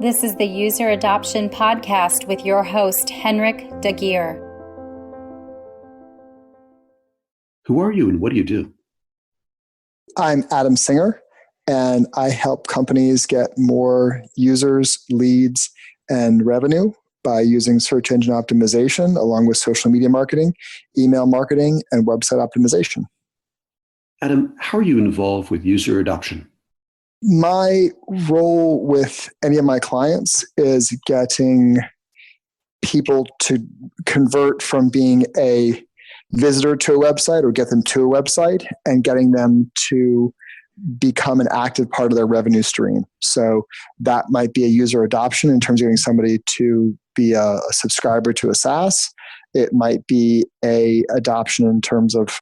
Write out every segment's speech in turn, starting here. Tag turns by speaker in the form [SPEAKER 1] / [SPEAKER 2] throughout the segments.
[SPEAKER 1] This is the User Adoption Podcast with your host, Henrik de Gyor.
[SPEAKER 2] Who are you and what do you do?
[SPEAKER 3] I'm Adam Singer, and I help companies get more users, leads, and revenue by using search engine optimization along with social media marketing, email marketing, and website optimization.
[SPEAKER 2] Adam, how are you involved with user adoption?
[SPEAKER 3] My role with any of my clients is getting people to convert from being a visitor to a website or get them to a website and getting them to become an active part of their revenue stream. So that might be a user adoption in terms of getting somebody to be a subscriber to a SaaS. It might be a adoption in terms of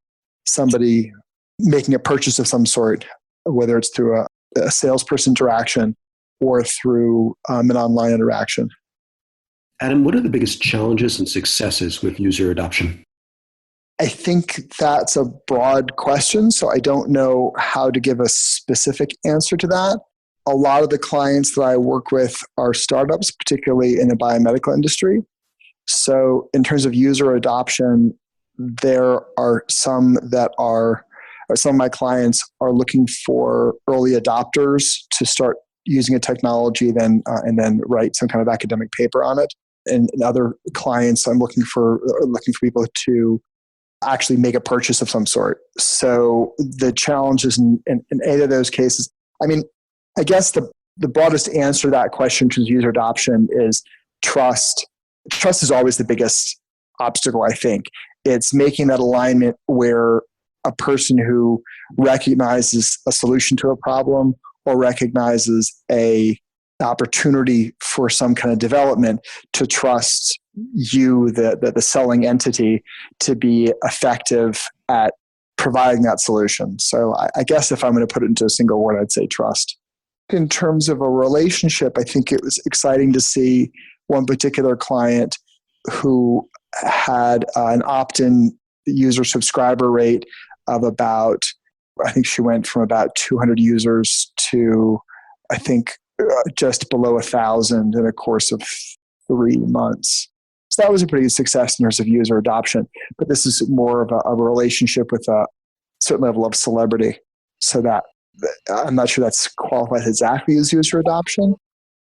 [SPEAKER 3] somebody making a purchase of some sort, whether it's through a salesperson interaction or through an online interaction.
[SPEAKER 2] Adam, what are the biggest challenges and successes with user adoption?
[SPEAKER 3] I think that's a broad question, so I don't know how to give a specific answer to that. A lot of the clients that I work with are startups, particularly in the biomedical industry. So in terms of user adoption, there are some of my clients are looking for early adopters to start using a technology and then write some kind of academic paper on it. And in other clients, I'm looking for people to actually make a purchase of some sort. So the challenges in any of those cases, I guess the broadest answer to that question to user adoption is trust. Trust is always the biggest obstacle, I think. It's making that alignment where a person who recognizes a solution to a problem or recognizes a opportunity for some kind of development to trust you, the selling entity, to be effective at providing that solution. So I guess if I'm going to put it into a single word, I'd say trust. In terms of a relationship, I think it was exciting to see one particular client who had an opt-in user subscriber rate of about, I think she went from about 200 users to, I think, just below 1,000 in a course of 3 months. So that was a pretty good success in terms of user adoption. But this is more of a relationship with a certain level of celebrity. So that I'm not sure that's qualified exactly as user adoption.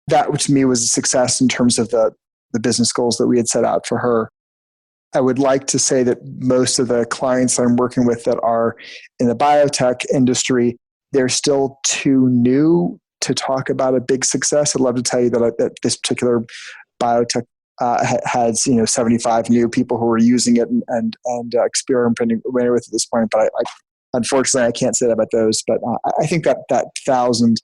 [SPEAKER 3] That, to me, was a success in terms of the business goals that we had set out for her. I would like to say that most of the clients I'm working with that are in the biotech industry, they're still too new to talk about a big success. I'd love to tell you that this particular biotech has 75 new people who are using it and experimenting with it at this point. But I unfortunately I can't say that about those. But I think that 1,000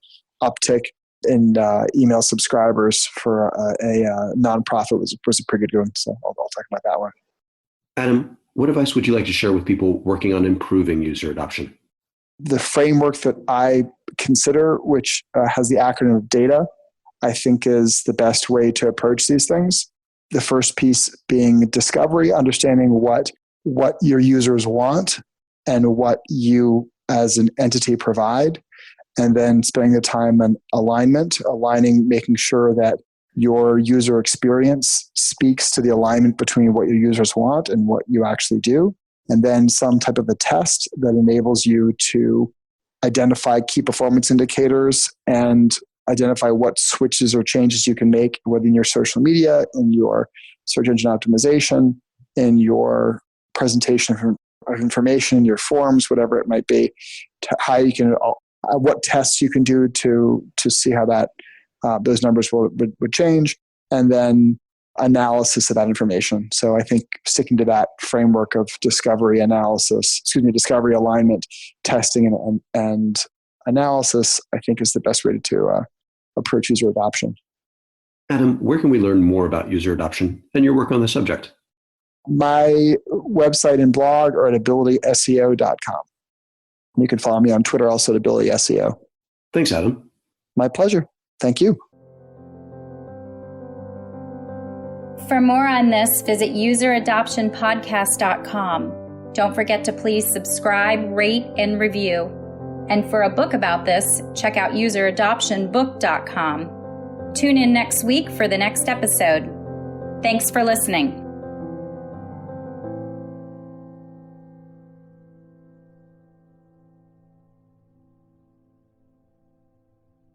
[SPEAKER 3] uptick in email subscribers for a nonprofit was a pretty good one. So I'll talk about that one.
[SPEAKER 2] Adam, what advice would you like to share with people working on improving user adoption?
[SPEAKER 3] The framework that I consider, which has the acronym of DATA, I think is the best way to approach these things. The first piece being discovery, understanding what your users want and what you as an entity provide, and then spending the time on aligning, making sure that your user experience speaks to the alignment between what your users want and what you actually do. And then some type of a test that enables you to identify key performance indicators and identify what switches or changes you can make, whether in your social media, in your search engine optimization, in your presentation of information, your forms, whatever it might be, to how you can, what tests you can do to see how that those numbers would change, and then analysis of that information. So I think sticking to that framework of discovery, alignment, testing, and analysis, I think is the best way to approach user adoption.
[SPEAKER 2] Adam, where can we learn more about user adoption and your work on the subject?
[SPEAKER 3] My website and blog are at abilityseo.com. You can follow me on Twitter also at abilityseo.
[SPEAKER 2] Thanks, Adam.
[SPEAKER 3] My pleasure. Thank you.
[SPEAKER 1] For more on this, visit useradoptionpodcast.com. Don't forget to please subscribe, rate, and review. And for a book about this, check out useradoptionbook.com. Tune in next week for the next episode. Thanks for listening.